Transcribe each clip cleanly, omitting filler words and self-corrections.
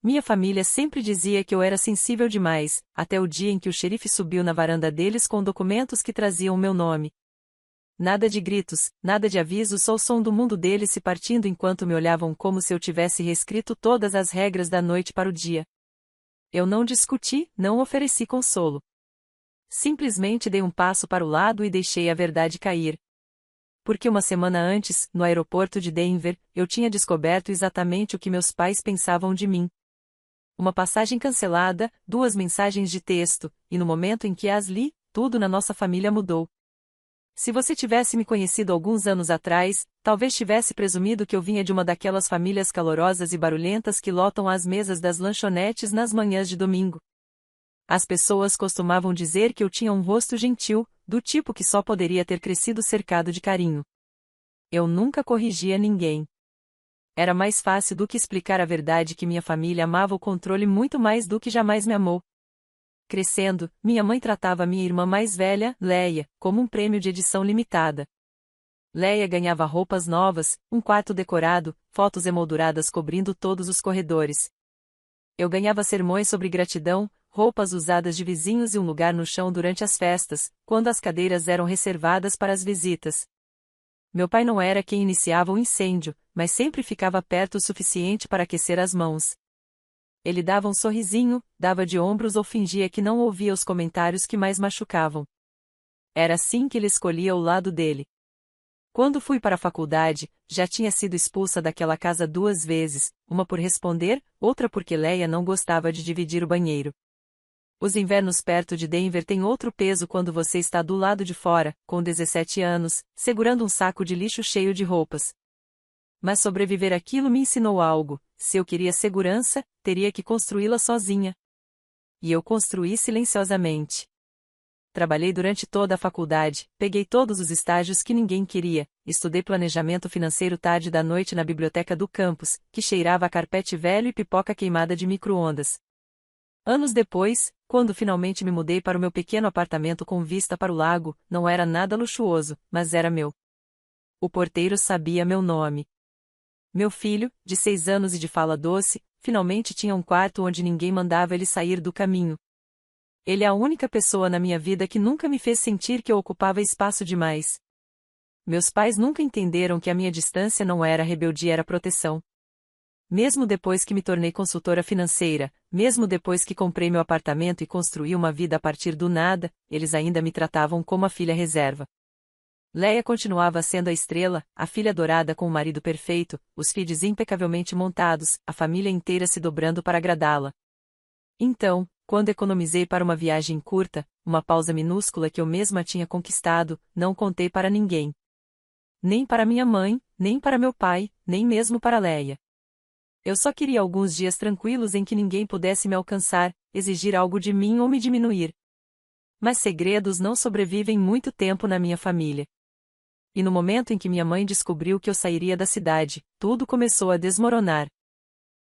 Minha família sempre dizia que eu era sensível demais, até o dia em que o xerife subiu na varanda deles com documentos que traziam o meu nome. Nada de gritos, nada de avisos, só o som do mundo deles se partindo enquanto me olhavam como se eu tivesse reescrito todas as regras da noite para o dia. Eu não discuti, não ofereci consolo. Simplesmente dei um passo para o lado e deixei a verdade cair. Porque uma semana antes, no aeroporto de Denver, eu tinha descoberto exatamente o que meus pais pensavam de mim. Uma passagem cancelada, 2 mensagens de texto, e no momento em que as li, tudo na nossa família mudou. Se você tivesse me conhecido alguns anos atrás, talvez tivesse presumido que eu vinha de uma daquelas famílias calorosas e barulhentas que lotam as mesas das lanchonetes nas manhãs de domingo. As pessoas costumavam dizer que eu tinha um rosto gentil, do tipo que só poderia ter crescido cercado de carinho. Eu nunca corrigia ninguém. Era mais fácil do que explicar a verdade que minha família amava o controle muito mais do que jamais me amou. Crescendo, minha mãe tratava minha irmã mais velha, Leia, como um prêmio de edição limitada. Leia ganhava roupas novas, um quarto decorado, fotos emolduradas cobrindo todos os corredores. Eu ganhava sermões sobre gratidão, roupas usadas de vizinhos e um lugar no chão durante as festas, quando as cadeiras eram reservadas para as visitas. Meu pai não era quem iniciava o incêndio, mas sempre ficava perto o suficiente para aquecer as mãos. Ele dava um sorrisinho, dava de ombros ou fingia que não ouvia os comentários que mais machucavam. Era assim que ele escolhia o lado dele. Quando fui para a faculdade, já tinha sido expulsa daquela casa 2 vezes, uma por responder, outra porque Leia não gostava de dividir o banheiro. Os invernos perto de Denver têm outro peso quando você está do lado de fora, com 17 anos, segurando um saco de lixo cheio de roupas. Mas sobreviver àquilo me ensinou algo: se eu queria segurança, teria que construí-la sozinha. E eu construí silenciosamente. Trabalhei durante toda a faculdade, peguei todos os estágios que ninguém queria, estudei planejamento financeiro tarde da noite na biblioteca do campus, que cheirava a carpete velho e pipoca queimada de micro-ondas. Anos depois, quando finalmente me mudei para o meu pequeno apartamento com vista para o lago, não era nada luxuoso, mas era meu. O porteiro sabia meu nome. Meu filho, de 6 anos e de fala doce, finalmente tinha um quarto onde ninguém mandava ele sair do caminho. Ele é a única pessoa na minha vida que nunca me fez sentir que eu ocupava espaço demais. Meus pais nunca entenderam que a minha distância não era rebeldia, era proteção. Mesmo depois que me tornei consultora financeira, mesmo depois que comprei meu apartamento e construí uma vida a partir do nada, eles ainda me tratavam como a filha reserva. Leia continuava sendo a estrela, a filha dourada com o marido perfeito, os filhos impecavelmente montados, a família inteira se dobrando para agradá-la. Então, quando economizei para uma viagem curta, uma pausa minúscula que eu mesma tinha conquistado, não contei para ninguém. Nem para minha mãe, nem para meu pai, nem mesmo para Leia. Eu só queria alguns dias tranquilos em que ninguém pudesse me alcançar, exigir algo de mim ou me diminuir. Mas segredos não sobrevivem muito tempo na minha família. E no momento em que minha mãe descobriu que eu sairia da cidade, tudo começou a desmoronar.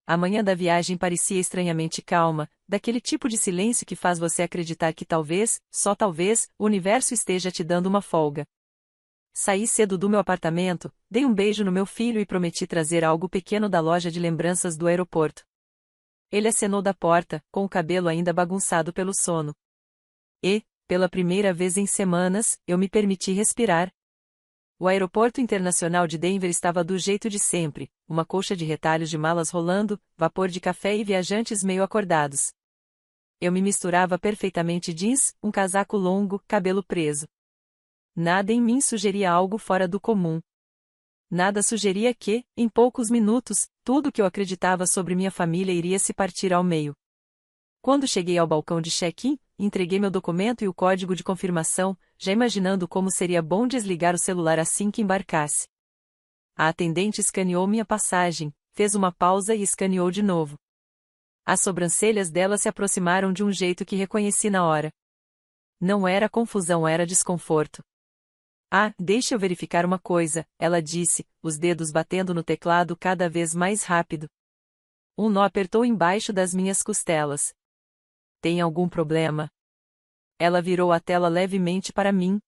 A manhã da viagem parecia estranhamente calma, daquele tipo de silêncio que faz você acreditar que talvez, só talvez, o universo esteja te dando uma folga. Saí cedo do meu apartamento, dei um beijo no meu filho e prometi trazer algo pequeno da loja de lembranças do aeroporto. Ele acenou da porta, com o cabelo ainda bagunçado pelo sono. E, pela primeira vez em semanas, eu me permiti respirar. O aeroporto internacional de Denver estava do jeito de sempre, uma colcha de retalhos de malas rolando, vapor de café e viajantes meio acordados. Eu me misturava perfeitamente jeans, um casaco longo, cabelo preso. Nada em mim sugeria algo fora do comum. Nada sugeria que, em poucos minutos, tudo que eu acreditava sobre minha família iria se partir ao meio. Quando cheguei ao balcão de check-in, entreguei meu documento e o código de confirmação, já imaginando como seria bom desligar o celular assim que embarcasse. A atendente escaneou minha passagem, fez uma pausa e escaneou de novo. As sobrancelhas dela se aproximaram de um jeito que reconheci na hora. Não era confusão, era desconforto. Ah, deixe eu verificar uma coisa, ela disse, os dedos batendo no teclado cada vez mais rápido. Um nó apertou embaixo das minhas costelas. Tem algum problema? Ela virou a tela levemente para mim.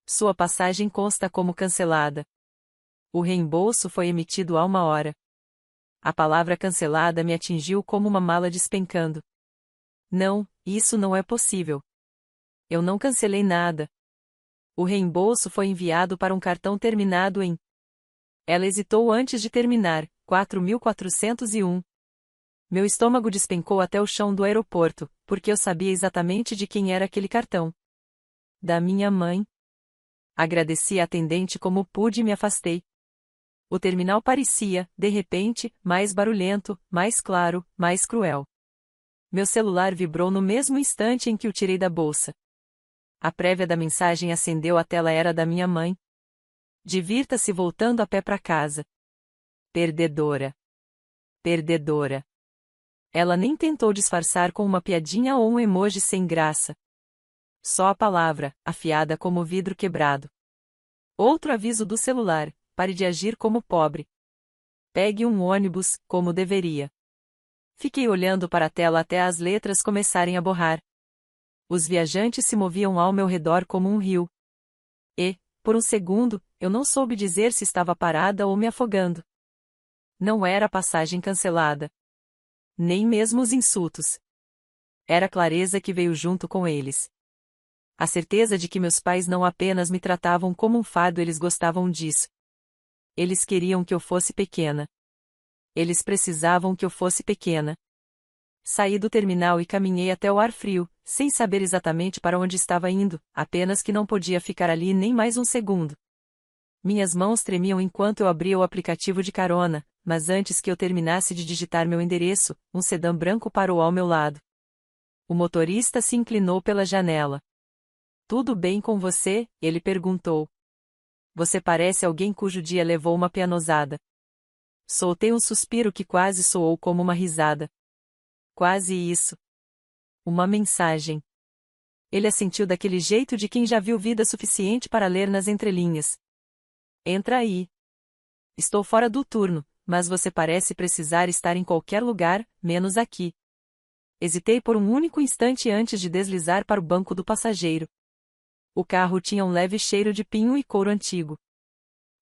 Sua passagem consta como cancelada. O reembolso foi emitido há 1 hora. A palavra cancelada me atingiu como uma mala despencando. Não, isso não é possível. Eu não cancelei nada. O reembolso foi enviado para um cartão terminado em. Ela hesitou antes de terminar, 4.401. Meu estômago despencou até o chão do aeroporto, porque eu sabia exatamente de quem era aquele cartão. Da minha mãe. Agradeci a atendente como pude e me afastei. O terminal parecia, de repente, mais barulhento, mais claro, mais cruel. Meu celular vibrou no mesmo instante em que o tirei da bolsa. A prévia da mensagem acendeu, a tela era da minha mãe. Divirta-se voltando a pé para casa. Perdedora. Perdedora. Ela nem tentou disfarçar com uma piadinha ou um emoji sem graça. Só a palavra, afiada como vidro quebrado. Outro aviso do celular: pare de agir como pobre. Pegue um ônibus, como deveria. Fiquei olhando para a tela até as letras começarem a borrar. Os viajantes se moviam ao meu redor como um rio. E, por um segundo, eu não soube dizer se estava parada ou me afogando. Não era a passagem cancelada. Nem mesmo os insultos. Era a clareza que veio junto com eles. A certeza de que meus pais não apenas me tratavam como um fardo, eles gostavam disso. Eles queriam que eu fosse pequena. Eles precisavam que eu fosse pequena. Saí do terminal e caminhei até o ar frio, sem saber exatamente para onde estava indo, apenas que não podia ficar ali nem mais um segundo. Minhas mãos tremiam enquanto eu abria o aplicativo de carona, mas antes que eu terminasse de digitar meu endereço, um sedã branco parou ao meu lado. O motorista se inclinou pela janela. Tudo bem com você? Ele perguntou. Você parece alguém cujo dia levou uma pianosada. Soltei um suspiro que quase soou como uma risada. Quase isso. Uma mensagem. Ele assentiu daquele jeito de quem já viu vida suficiente para ler nas entrelinhas. Entra aí. Estou fora do turno, mas você parece precisar estar em qualquer lugar, menos aqui. Hesitei por um único instante antes de deslizar para o banco do passageiro. O carro tinha um leve cheiro de pinho e couro antigo.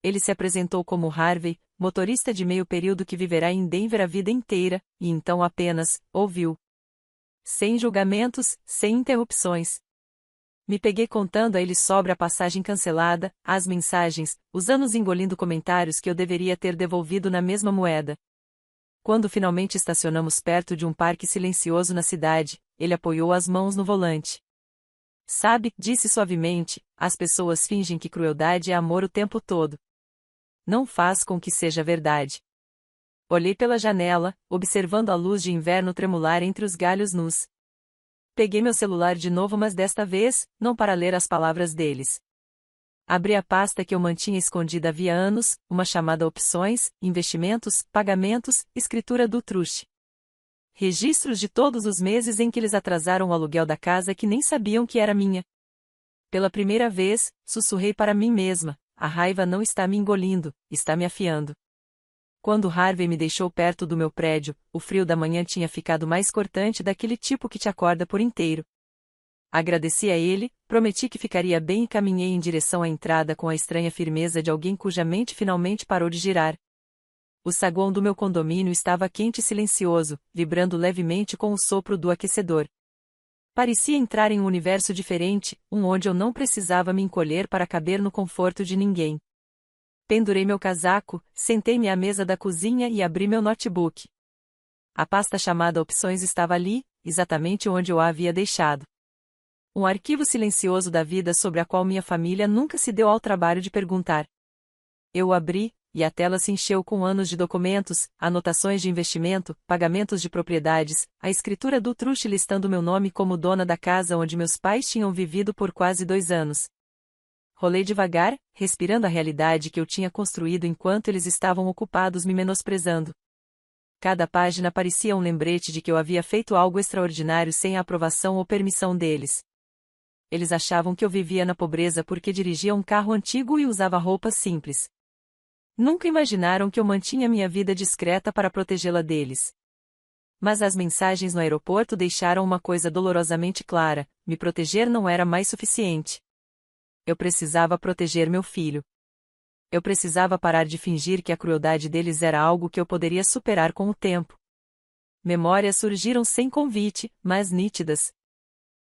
Ele se apresentou como Harvey, motorista de meio período que viverá em Denver a vida inteira, e então apenas ouviu. Sem julgamentos, sem interrupções. Me peguei contando a ele sobre a passagem cancelada, as mensagens, os anos engolindo comentários que eu deveria ter devolvido na mesma moeda. Quando finalmente estacionamos perto de um parque silencioso na cidade, ele apoiou as mãos no volante. Sabe, disse suavemente, as pessoas fingem que crueldade é amor o tempo todo. Não faz com que seja verdade. Olhei pela janela, observando a luz de inverno tremular entre os galhos nus. Peguei meu celular de novo, mas desta vez, não para ler as palavras deles. Abri a pasta que eu mantinha escondida havia anos, uma chamada Opções, Investimentos, Pagamentos, Escritura do Truste. Registros de todos os meses em que eles atrasaram o aluguel da casa que nem sabiam que era minha. Pela primeira vez, sussurrei para mim mesma, a raiva não está me engolindo, está me afiando. Quando Harvey me deixou perto do meu prédio, o frio da manhã tinha ficado mais cortante, daquele tipo que te acorda por inteiro. Agradeci a ele, prometi que ficaria bem e caminhei em direção à entrada com a estranha firmeza de alguém cuja mente finalmente parou de girar. O saguão do meu condomínio estava quente e silencioso, vibrando levemente com o sopro do aquecedor. Parecia entrar em um universo diferente, onde eu não precisava me encolher para caber no conforto de ninguém. Pendurei meu casaco, sentei-me à mesa da cozinha e abri meu notebook. A pasta chamada Opções estava ali, exatamente onde eu a havia deixado. Um arquivo silencioso da vida sobre a qual minha família nunca se deu ao trabalho de perguntar. Eu o abri, e a tela se encheu com anos de documentos, anotações de investimento, pagamentos de propriedades, a escritura do truste listando meu nome como dona da casa onde meus pais tinham vivido por quase 2 anos. Rolei devagar, respirando a realidade que eu tinha construído enquanto eles estavam ocupados me menosprezando. Cada página parecia um lembrete de que eu havia feito algo extraordinário sem a aprovação ou permissão deles. Eles achavam que eu vivia na pobreza porque dirigia um carro antigo e usava roupas simples. Nunca imaginaram que eu mantinha minha vida discreta para protegê-la deles. Mas as mensagens no aeroporto deixaram uma coisa dolorosamente clara: me proteger não era mais suficiente. Eu precisava proteger meu filho. Eu precisava parar de fingir que a crueldade deles era algo que eu poderia superar com o tempo. Memórias surgiram sem convite, mas nítidas.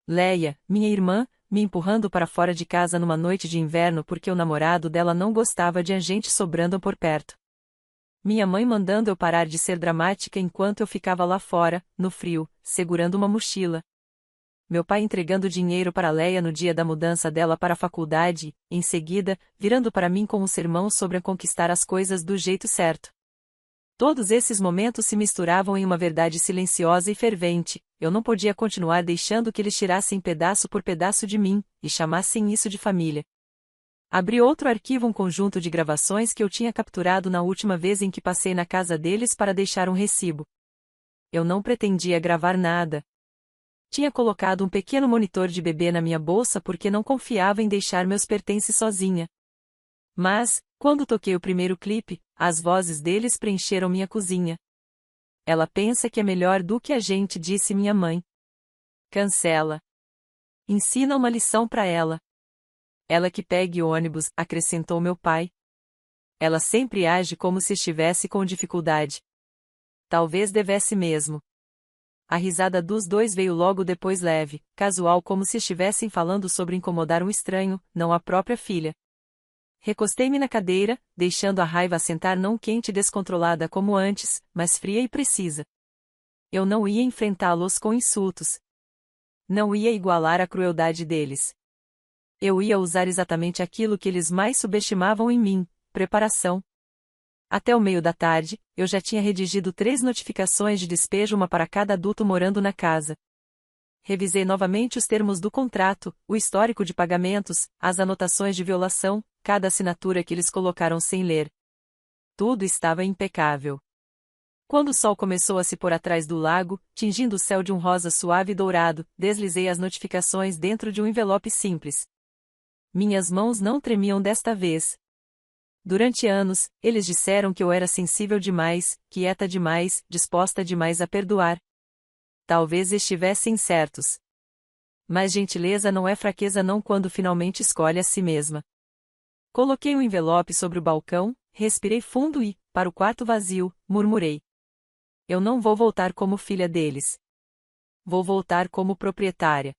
Leia, minha irmã, me empurrando para fora de casa numa noite de inverno porque o namorado dela não gostava de a gente sobrando por perto. Minha mãe mandando eu parar de ser dramática enquanto eu ficava lá fora, no frio, segurando uma mochila. Meu pai entregando dinheiro para Leia no dia da mudança dela para a faculdade, e, em seguida, virando para mim com um sermão sobre a conquistar as coisas do jeito certo. Todos esses momentos se misturavam em uma verdade silenciosa e fervente: eu não podia continuar deixando que eles tirassem pedaço por pedaço de mim, e chamassem isso de família. Abri outro arquivo, um conjunto de gravações que eu tinha capturado na última vez em que passei na casa deles para deixar um recibo. Eu não pretendia gravar nada. Tinha colocado um pequeno monitor de bebê na minha bolsa porque não confiava em deixar meus pertences sozinha. Mas, quando toquei o primeiro clipe, as vozes deles preencheram minha cozinha. Ela pensa que é melhor do que a gente, disse minha mãe. Cancela. Ensina uma lição para ela. Ela que pegue o ônibus, acrescentou meu pai. Ela sempre age como se estivesse com dificuldade. Talvez devesse mesmo. A risada dos dois veio logo depois, leve, casual, como se estivessem falando sobre incomodar um estranho, não a própria filha. Recostei-me na cadeira, deixando a raiva assentar, não quente e descontrolada como antes, mas fria e precisa. Eu não ia enfrentá-los com insultos. Não ia igualar a crueldade deles. Eu ia usar exatamente aquilo que eles mais subestimavam em mim: preparação. Até o meio da tarde, eu já tinha redigido 3 notificações de despejo, uma para cada adulto morando na casa. Revisei novamente os termos do contrato, o histórico de pagamentos, as anotações de violação, cada assinatura que eles colocaram sem ler. Tudo estava impecável. Quando o sol começou a se pôr atrás do lago, tingindo o céu de um rosa suave e dourado, deslizei as notificações dentro de um envelope simples. Minhas mãos não tremiam desta vez. Durante anos, eles disseram que eu era sensível demais, quieta demais, disposta demais a perdoar. Talvez estivessem certos. Mas gentileza não é fraqueza não quando finalmente escolhe a si mesma. Coloquei o envelope sobre o balcão, respirei fundo e, para o quarto vazio, murmurei. Eu não vou voltar como filha deles. Vou voltar como proprietária.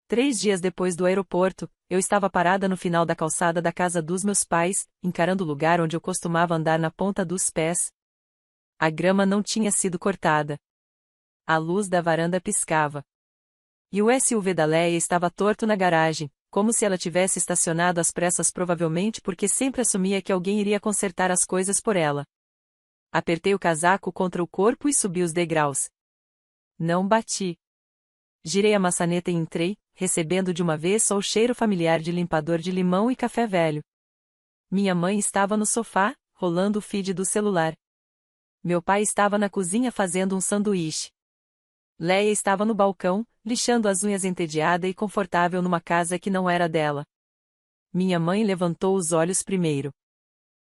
3 dias depois do aeroporto, eu estava parada no final da calçada da casa dos meus pais, encarando o lugar onde eu costumava andar na ponta dos pés. A grama não tinha sido cortada. A luz da varanda piscava. E o SUV da Leia estava torto na garagem, como se ela tivesse estacionado às pressas, provavelmente porque sempre assumia que alguém iria consertar as coisas por ela. Apertei o casaco contra o corpo e subi os degraus. Não bati. Girei a maçaneta e entrei, recebendo de uma vez só o cheiro familiar de limpador de limão e café velho. Minha mãe estava no sofá, rolando o feed do celular. Meu pai estava na cozinha fazendo um sanduíche. Leia estava no balcão, lixando as unhas, entediada e confortável numa casa que não era dela. Minha mãe levantou os olhos primeiro.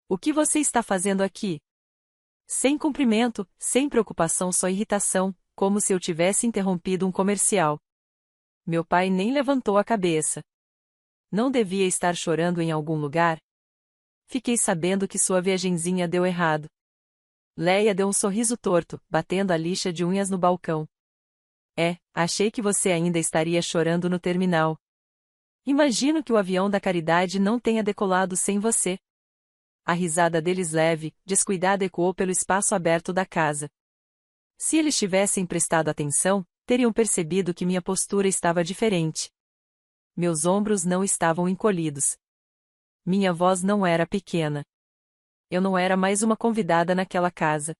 O que você está fazendo aqui? Sem cumprimento, sem preocupação, só irritação, como se eu tivesse interrompido um comercial. Meu pai nem levantou a cabeça. Não devia estar chorando em algum lugar? Fiquei sabendo que sua viagenzinha deu errado. Leia deu um sorriso torto, batendo a lixa de unhas no balcão. Achei que você ainda estaria chorando no terminal. Imagino que o avião da caridade não tenha decolado sem você. A risada deles, leve, descuidada, ecoou pelo espaço aberto da casa. Se eles tivessem prestado atenção, teriam percebido que minha postura estava diferente. Meus ombros não estavam encolhidos. Minha voz não era pequena. Eu não era mais uma convidada naquela casa.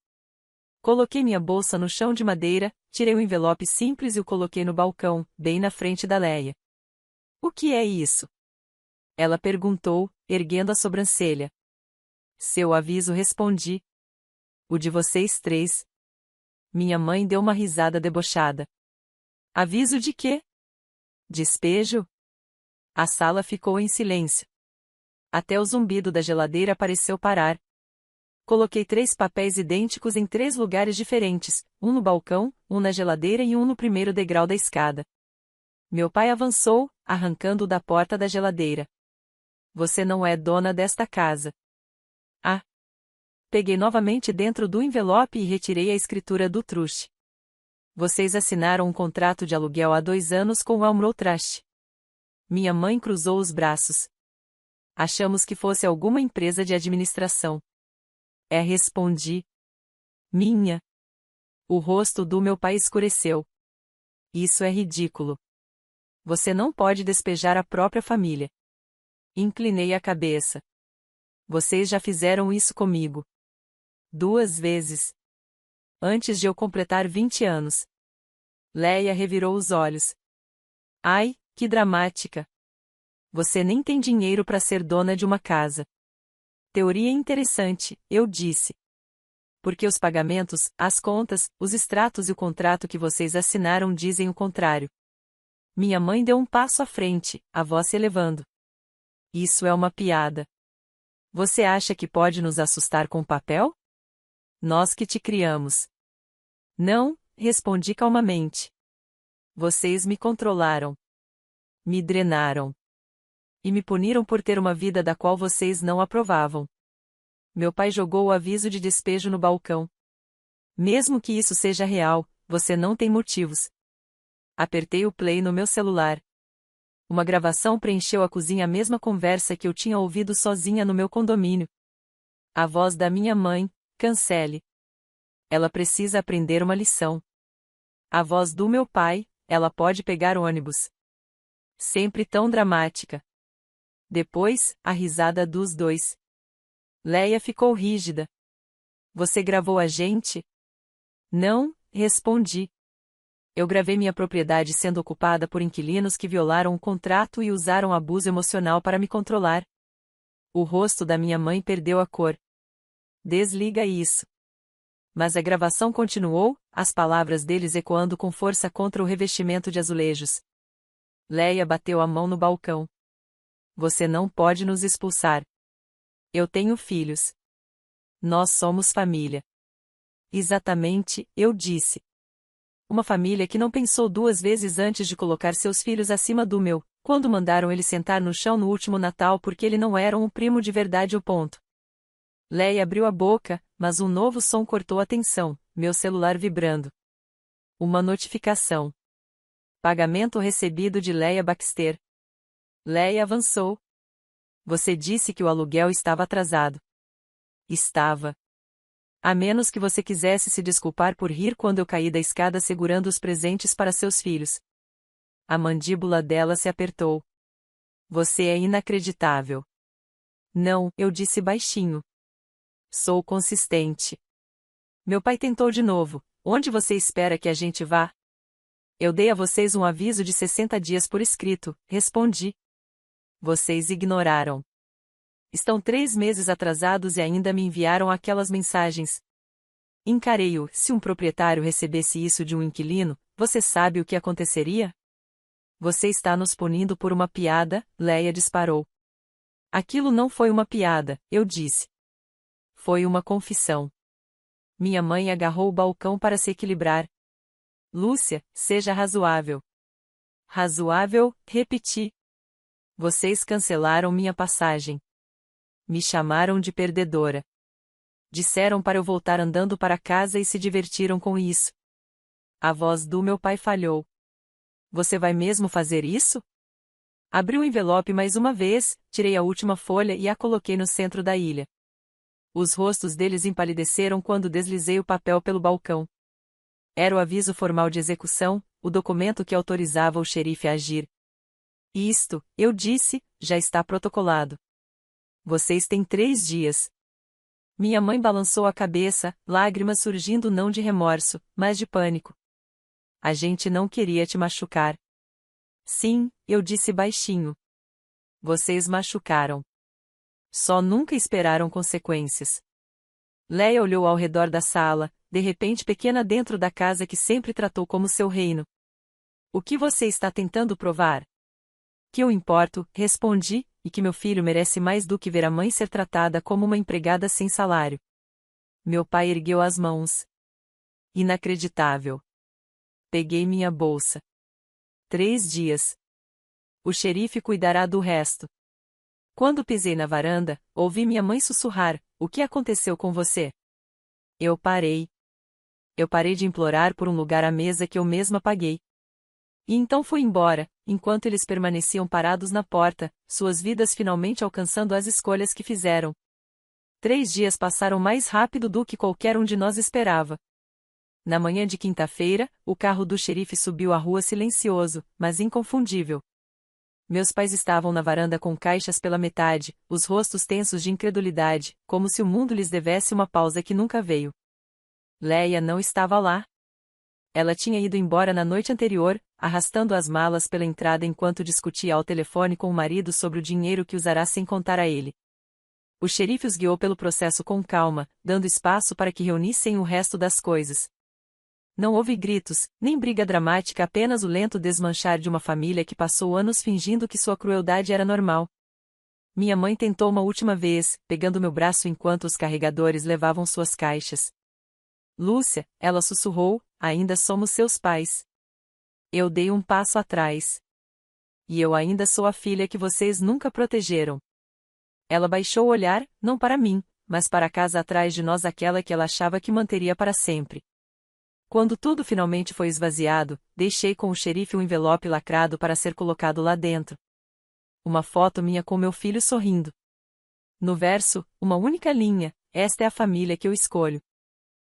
Coloquei minha bolsa no chão de madeira, tirei um envelope simples e o coloquei no balcão, bem na frente da Leia. O que é isso? Ela perguntou, erguendo a sobrancelha. Seu aviso, respondi. O de vocês 3. Minha mãe deu uma risada debochada. Aviso de quê? Despejo? A sala ficou em silêncio. Até o zumbido da geladeira pareceu parar. Coloquei 3 papéis idênticos em 3 lugares diferentes, um no balcão, um na geladeira e um no primeiro degrau da escada. Meu pai avançou, arrancando-o da porta da geladeira. Você não é dona desta casa. Peguei novamente dentro do envelope e retirei a escritura do truste. Vocês assinaram um contrato de aluguel há 2 anos com o Elmrow Trust. Minha mãe cruzou os braços. Achamos que fosse alguma empresa de administração. Respondi. Minha. O rosto do meu pai escureceu. Isso é ridículo. Você não pode despejar a própria família. Inclinei a cabeça. Vocês já fizeram isso comigo. 2 vezes. Antes de eu completar 20 anos. Leia revirou os olhos. Ai, que dramática. Você nem tem dinheiro para ser dona de uma casa. Teoria interessante, eu disse. Porque os pagamentos, as contas, os extratos e o contrato que vocês assinaram dizem o contrário. Minha mãe deu um passo à frente, a voz se elevando. Isso é uma piada. Você acha que pode nos assustar com papel? Nós que te criamos. Não, respondi calmamente. Vocês me controlaram. Me drenaram. E me puniram por ter uma vida da qual vocês não aprovavam. Meu pai jogou o aviso de despejo no balcão. Mesmo que isso seja real, você não tem motivos. Apertei o play no meu celular. Uma gravação preencheu a cozinha, a mesma conversa que eu tinha ouvido sozinha no meu condomínio. A voz da minha mãe: cancele. Ela precisa aprender uma lição. A voz do meu pai: ela pode pegar ônibus. Sempre tão dramática. Depois, a risada dos dois. Leia ficou rígida. Você gravou a gente? Não, respondi. Eu gravei minha propriedade sendo ocupada por inquilinos que violaram o contrato e usaram abuso emocional para me controlar. O rosto da minha mãe perdeu a cor. Desliga isso. Mas a gravação continuou, as palavras deles ecoando com força contra o revestimento de azulejos. Leia bateu a mão no balcão. Você não pode nos expulsar. Eu tenho filhos. Nós somos família. Exatamente, eu disse. Uma família que não pensou 2 vezes antes de colocar seus filhos acima do meu, quando mandaram ele sentar no chão no último Natal porque ele não era um primo de verdade. O ponto. Leia abriu a boca, mas um novo som cortou a tensão, meu celular vibrando. Uma notificação. Pagamento recebido de Leia Baxter. Leia avançou. Você disse que o aluguel estava atrasado. Estava. A menos que você quisesse se desculpar por rir quando eu caí da escada segurando os presentes para seus filhos. A mandíbula dela se apertou. Você é inacreditável. Não, eu disse baixinho. Sou consistente. Meu pai tentou de novo. Onde você espera que a gente vá? Eu dei a vocês um aviso de 60 dias por escrito, respondi. Vocês ignoraram. Estão 3 meses atrasados e ainda me enviaram aquelas mensagens. Encarei-o. Se um proprietário recebesse isso de um inquilino, você sabe o que aconteceria? Você está nos punindo por uma piada, Leia disparou. Aquilo não foi uma piada, eu disse. Foi uma confissão. Minha mãe agarrou o balcão para se equilibrar. Lúcia, seja razoável. Razoável, repeti. Vocês cancelaram minha passagem. Me chamaram de perdedora. Disseram para eu voltar andando para casa e se divertiram com isso. A voz do meu pai falhou. Você vai mesmo fazer isso? Abri o envelope mais uma vez, tirei a última folha e a coloquei no centro da ilha. Os rostos deles empalideceram quando deslizei o papel pelo balcão. Era o aviso formal de execução, o documento que autorizava o xerife a agir. Isto, eu disse, já está protocolado. Vocês têm 3 dias. Minha mãe balançou a cabeça, lágrimas surgindo não de remorso, mas de pânico. A gente não queria te machucar. Sim, eu disse baixinho. Vocês machucaram. Só nunca esperaram consequências. Leia olhou ao redor da sala, de repente pequena dentro da casa que sempre tratou como seu reino. O que você está tentando provar? Que eu importo, respondi, e que meu filho merece mais do que ver a mãe ser tratada como uma empregada sem salário. Meu pai ergueu as mãos. Inacreditável. Peguei minha bolsa. 3 dias. O xerife cuidará do resto. Quando pisei na varanda, ouvi minha mãe sussurrar: "O que aconteceu com você?" Eu parei. Eu parei de implorar por um lugar à mesa que eu mesma paguei. E então fui embora, enquanto eles permaneciam parados na porta, suas vidas finalmente alcançando as escolhas que fizeram. 3 dias passaram mais rápido do que qualquer um de nós esperava. Na manhã de quinta-feira, o carro do xerife subiu a rua silencioso, mas inconfundível. Meus pais estavam na varanda com caixas pela metade, os rostos tensos de incredulidade, como se o mundo lhes devesse uma pausa que nunca veio. Leia não estava lá. Ela tinha ido embora na noite anterior, arrastando as malas pela entrada enquanto discutia ao telefone com o marido sobre o dinheiro que usará sem contar a ele. O xerife os guiou pelo processo com calma, dando espaço para que reunissem o resto das coisas. Não houve gritos, nem briga dramática, apenas o lento desmanchar de uma família que passou anos fingindo que sua crueldade era normal. Minha mãe tentou uma última vez, pegando meu braço enquanto os carregadores levavam suas caixas. "Lúcia", ela sussurrou, "ainda somos seus pais." Eu dei um passo atrás. "E eu ainda sou a filha que vocês nunca protegeram." Ela baixou o olhar, não para mim, mas para a casa atrás de nós, aquela que ela achava que manteria para sempre. Quando tudo finalmente foi esvaziado, deixei com o xerife um envelope lacrado para ser colocado lá dentro. Uma foto minha com meu filho sorrindo. No verso, uma única linha: "Esta é a família que eu escolho."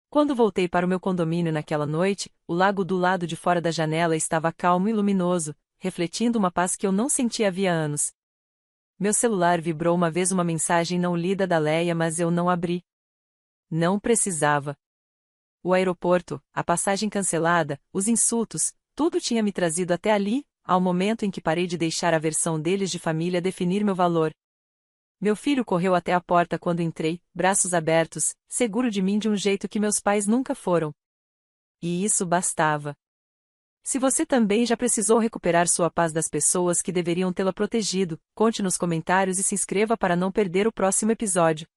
Quando voltei para o meu condomínio naquela noite, o lago do lado de fora da janela estava calmo e luminoso, refletindo uma paz que eu não sentia havia anos. Meu celular vibrou uma vez, uma mensagem não lida da Leia, mas eu não abri. Não precisava. O aeroporto, a passagem cancelada, os insultos, tudo tinha me trazido até ali, ao momento em que parei de deixar a versão deles de família definir meu valor. Meu filho correu até a porta quando entrei, braços abertos, seguro de mim de um jeito que meus pais nunca foram. E isso bastava. Se você também já precisou recuperar sua paz das pessoas que deveriam tê-la protegido, conte nos comentários e se inscreva para não perder o próximo episódio.